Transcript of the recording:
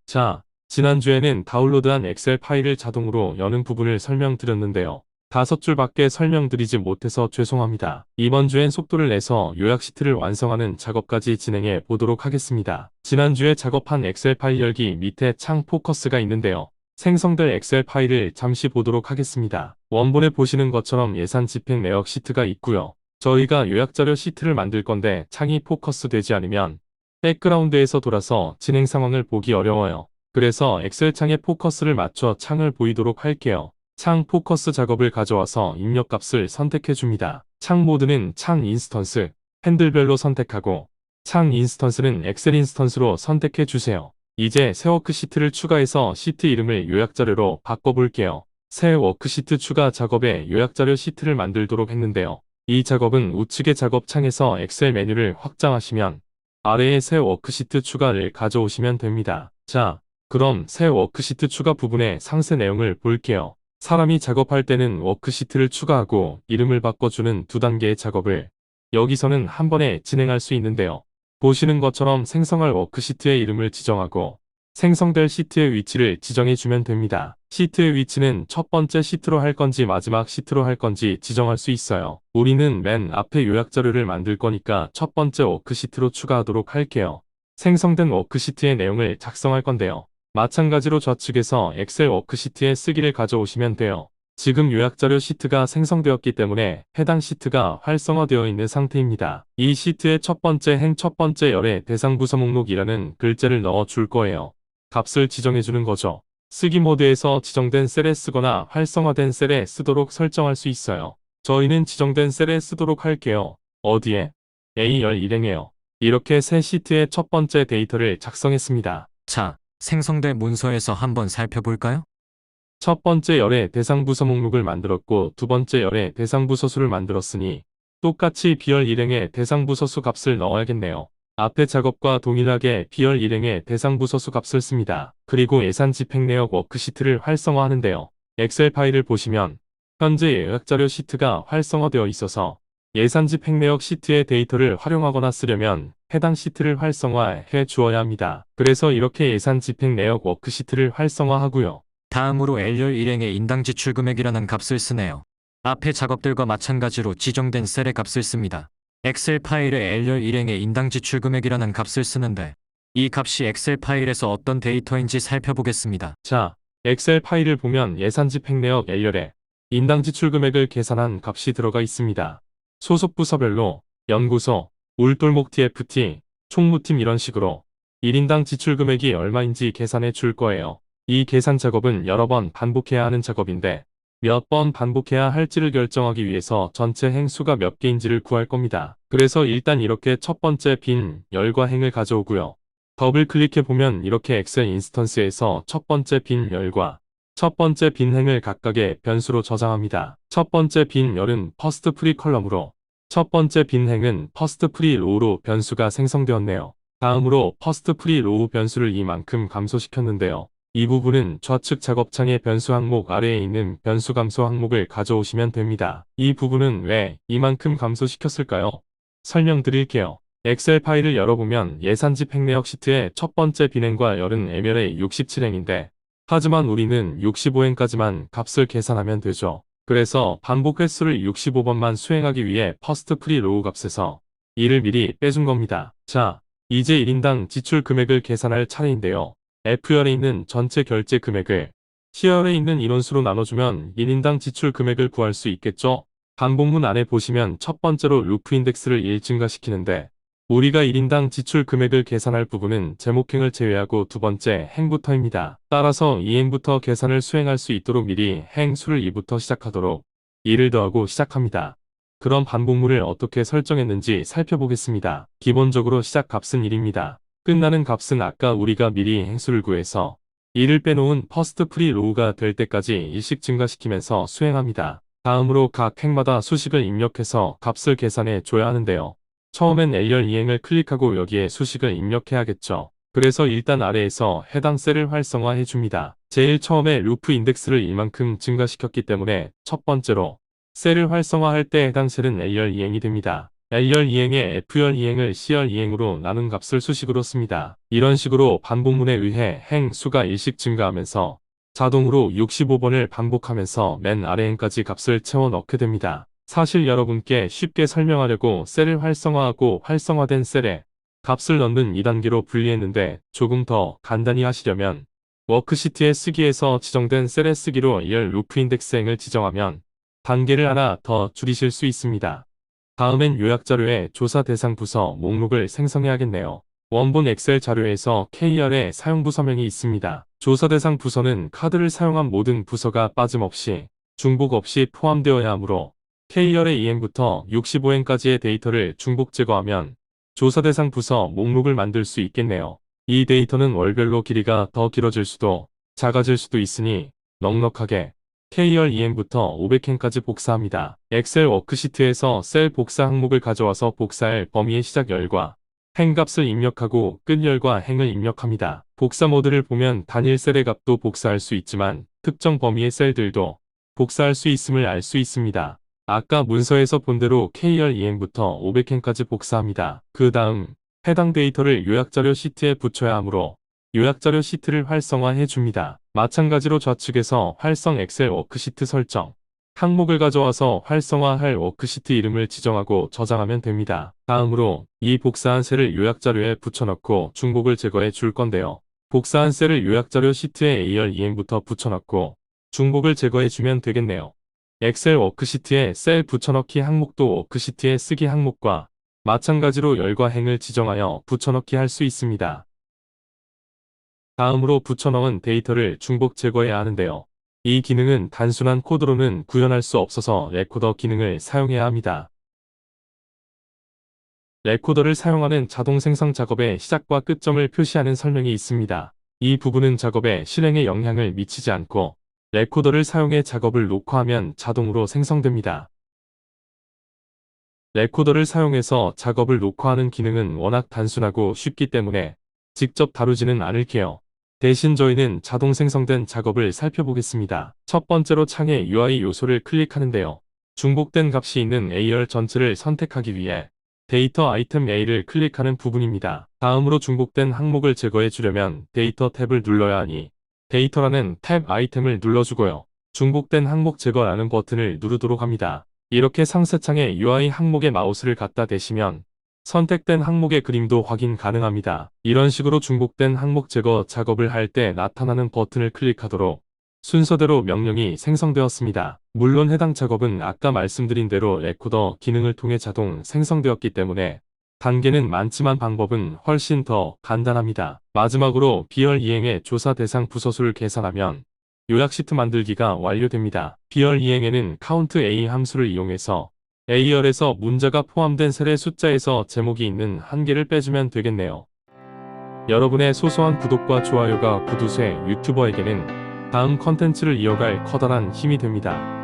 자, 지난주에는 다운로드한 엑셀 파일을 자동으로 여는 부분을 설명드렸는데요. 5줄밖에 설명드리지 못해서 죄송합니다. 이번 주엔 속도를 내서 요약 시트를 완성하는 작업까지 진행해 보도록 하겠습니다. 지난주에 작업한 엑셀 파일 열기 밑에 창 포커스가 있는데요. 생성될 엑셀 파일을 잠시 보도록 하겠습니다. 원본에 보시는 것처럼 예산 집행 내역 시트가 있고요. 저희가 요약자료 시트를 만들 건데 창이 포커스 되지 않으면 백그라운드에서 돌아서 진행 상황을 보기 어려워요. 그래서 엑셀 창에 포커스를 맞춰 창을 보이도록 할게요. 창 포커스 작업을 가져와서 입력값을 선택해 줍니다. 창 모드는 창 인스턴스, 핸들별로 선택하고 창 인스턴스는 엑셀 인스턴스로 선택해 주세요. 이제 새 워크시트를 추가해서 시트 이름을 요약자료로 바꿔볼게요. 새 워크시트 추가 작업에 요약자료 시트를 만들도록 했는데요. 이 작업은 우측의 작업 창에서 엑셀 메뉴를 확장하시면 아래에 새 워크시트 추가를 가져오시면 됩니다. 자, 그럼 새 워크시트 추가 부분의 상세 내용을 볼게요. 사람이 작업할 때는 워크시트를 추가하고 이름을 바꿔주는 두 단계의 작업을 여기서는 한 번에 진행할 수 있는데요. 보시는 것처럼 생성할 워크시트의 이름을 지정하고 생성될 시트의 위치를 지정해주면 됩니다. 시트의 위치는 첫 번째 시트로 할 건지 마지막 시트로 할 건지 지정할 수 있어요. 우리는 맨 앞에 요약자료를 만들 거니까 첫 번째 워크시트로 추가하도록 할게요. 생성된 워크시트의 내용을 작성할 건데요. 마찬가지로 좌측에서 엑셀 워크시트에 쓰기를 가져오시면 돼요. 지금 요약자료 시트가 생성되었기 때문에 해당 시트가 활성화되어 있는 상태입니다. 이 시트의 첫 번째 첫 번째 열에 대상 부서 목록이라는 글자를 넣어 줄 거예요. 값을 지정해 주는 거죠. 쓰기 모드에서 지정된 셀에 쓰거나 활성화된 셀에 쓰도록 설정할 수 있어요. 저희는 지정된 셀에 쓰도록 할게요. 어디에? A열 일행에요. 이렇게 새 시트의 첫 번째 데이터를 작성했습니다. 자, 생성된 문서에서 한번 살펴볼까요? 첫 번째 열에 대상 부서 목록을 만들었고 두 번째 열에 대상 부서 수를 만들었으니 똑같이 B열 일행의 대상 부서 수 값을 넣어야겠네요. 앞의 작업과 동일하게 B열 일행의 대상 부서 수 값을 씁니다. 그리고 예산 집행 내역 워크시트를 활성화하는데요. 엑셀 파일을 보시면 현재 요약자료 시트가 활성화되어 있어서 예산 집행 내역 시트의 데이터를 활용하거나 쓰려면 해당 시트를 활성화해 주어야 합니다. 그래서 이렇게 예산 집행 내역 워크시트를 활성화하고요. 다음으로 L열 일행의 인당 지출 금액이라는 값을 쓰네요. 앞의 작업들과 마찬가지로 지정된 셀의 값을 씁니다. 엑셀 파일에 L열 일행의 인당 지출 금액이라는 값을 쓰는데 이 값이 엑셀 파일에서 어떤 데이터인지 살펴보겠습니다. 자, 엑셀 파일을 보면 예산 집행 내역 L열에 인당 지출 금액을 계산한 값이 들어가 있습니다. 소속 부서별로 연구소, 울돌목 TFT, 총무팀 이런 식으로 1인당 지출 금액이 얼마인지 계산해 줄 거예요. 이 계산 작업은 여러 번 반복해야 하는 작업인데 몇 번 반복해야 할지를 결정하기 위해서 전체 행수가 몇 개인지를 구할 겁니다. 그래서 일단 이렇게 첫 번째 빈 열과 행을 가져오고요. 더블 클릭해 보면 이렇게 엑셀 인스턴스에서 첫 번째 빈 열과 첫 번째 빈 행을 각각의 변수로 저장합니다. 첫 번째 빈 열은 퍼스트 프리 컬럼으로 첫 번째 빈 행은 퍼스트 프리 로우로 변수가 생성되었네요. 다음으로 퍼스트 프리 로우 변수를 이만큼 감소시켰는데요. 이 부분은 좌측 작업창의 변수 항목 아래에 있는 변수 감소 항목을 가져오시면 됩니다. 이 부분은 왜 이만큼 감소시켰을까요? 설명드릴게요. 엑셀 파일을 열어보면 예산 집행 내역 시트의 첫 번째 빈행과 열은 M열의 67행인데 하지만 우리는 65행까지만 값을 계산하면 되죠. 그래서 반복 횟수를 65번만 수행하기 위해 퍼스트 프리 로우 값에서 이를 미리 빼준 겁니다. 자, 이제 1인당 지출 금액을 계산할 차례인데요. F열에 있는 전체 결제 금액을 C열에 있는 인원수로 나눠주면 1인당 지출 금액을 구할 수 있겠죠? 반복문 안에 보시면 첫 번째로 루프 인덱스를 1 증가시키는데 우리가 1인당 지출 금액을 계산할 부분은 제목행을 제외하고 두 번째 행부터입니다. 따라서 이 행부터 계산을 수행할 수 있도록 미리 행수를 2부터 시작하도록 2를 더하고 시작합니다. 그럼 반복문을 어떻게 설정했는지 살펴보겠습니다. 기본적으로 시작값은 1입니다. 끝나는 값은 아까 우리가 미리 행수를 구해서 1을 빼놓은 퍼스트 프리 로우가 될 때까지 1씩 증가시키면서 수행합니다. 다음으로 각 행마다 수식을 입력해서 값을 계산해 줘야 하는데요. 처음엔 L열 이행을 클릭하고 여기에 수식을 입력해야겠죠. 그래서 일단 아래에서 해당 셀을 활성화해 줍니다. 제일 처음에 루프 인덱스를 이만큼 증가시켰기 때문에 첫 번째로 셀을 활성화할 때 해당 셀은 L열 이행이 됩니다. L열 이행에 F열 이행을 C열 이행으로 나눈 값을 수식으로 씁니다. 이런 식으로 반복문에 의해 행 수가 일씩 증가하면서 자동으로 65번을 반복하면서 맨 아래 행까지 값을 채워 넣게 됩니다. 사실 여러분께 쉽게 설명하려고 셀을 활성화하고 활성화된 셀에 값을 넣는 2단계로 분리했는데 조금 더 간단히 하시려면 워크시트에 쓰기에서 지정된 셀에 쓰기로 열 루프 인덱스 행을 지정하면 단계를 하나 더 줄이실 수 있습니다. 다음엔 요약자료에 조사 대상 부서 목록을 생성해야겠네요. 원본 엑셀 자료에서 K열의 사용부 서명이 있습니다. 조사 대상 부서는 카드를 사용한 모든 부서가 빠짐없이 중복 없이 포함되어야 하므로 K열의 2행부터 65행까지의 데이터를 중복 제거하면 조사 대상 부서 목록을 만들 수 있겠네요. 이 데이터는 월별로 길이가 더 길어질 수도 작아질 수도 있으니 넉넉하게 K열 2행부터 500행까지 복사합니다. 엑셀 워크시트에서 셀 복사 항목을 가져와서 복사할 범위의 시작열과 행값을 입력하고 끝열과 행을 입력합니다. 복사 모드를 보면 단일 셀의 값도 복사할 수 있지만 특정 범위의 셀들도 복사할 수 있음을 알 수 있습니다. 아까 문서에서 본 대로 K열 2행부터 500행까지 복사합니다. 그 다음 해당 데이터를 요약자료 시트에 붙여야 하므로 요약자료 시트를 활성화해 줍니다. 마찬가지로 좌측에서 활성 엑셀 워크시트 설정 항목을 가져와서 활성화할 워크시트 이름을 지정하고 저장하면 됩니다. 다음으로 이 복사한 셀을 요약자료에 붙여넣고 중복을 제거해 줄 건데요. 복사한 셀을 요약자료 시트에 A열 2행부터 붙여넣고 중복을 제거해 주면 되겠네요. 엑셀 워크시트에 셀 붙여넣기 항목도 워크시트에 쓰기 항목과 마찬가지로 열과 행을 지정하여 붙여넣기 할 수 있습니다. 다음으로 붙여넣은 데이터를 중복 제거해야 하는데요. 이 기능은 단순한 코드로는 구현할 수 없어서 레코더 기능을 사용해야 합니다. 레코더를 사용하는 자동 생성 작업의 시작과 끝점을 표시하는 설명이 있습니다. 이 부분은 작업의 실행에 영향을 미치지 않고 레코더를 사용해 작업을 녹화하면 자동으로 생성됩니다. 레코더를 사용해서 작업을 녹화하는 기능은 워낙 단순하고 쉽기 때문에 직접 다루지는 않을게요. 대신 저희는 자동 생성된 작업을 살펴보겠습니다. 첫 번째로 창에 UI 요소를 클릭하는데요. 중복된 값이 있는 A열 전체를 선택하기 위해 데이터 아이템 A를 클릭하는 부분입니다. 다음으로 중복된 항목을 제거해 주려면 데이터 탭을 눌러야 하니 데이터라는 탭 아이템을 눌러주고요. 중복된 항목 제거라는 버튼을 누르도록 합니다. 이렇게 상세창에 UI 항목에 마우스를 갖다 대시면 선택된 항목의 그림도 확인 가능합니다. 이런 식으로 중복된 항목 제거 작업을 할 때 나타나는 버튼을 클릭하도록 순서대로 명령이 생성되었습니다. 물론 해당 작업은 아까 말씀드린 대로 레코더 기능을 통해 자동 생성되었기 때문에 단계는 많지만 방법은 훨씬 더 간단합니다. 마지막으로 B열 이행의 조사 대상 부서수를 계산하면 요약 시트 만들기가 완료됩니다. B열 이행에는 count A 함수를 이용해서 A열에서 문자가 포함된 셀의 숫자에서 제목이 있는 한 개를 빼주면 되겠네요. 여러분의 소소한 구독과 좋아요가 구두쇠 유튜버에게는 다음 컨텐츠를 이어갈 커다란 힘이 됩니다.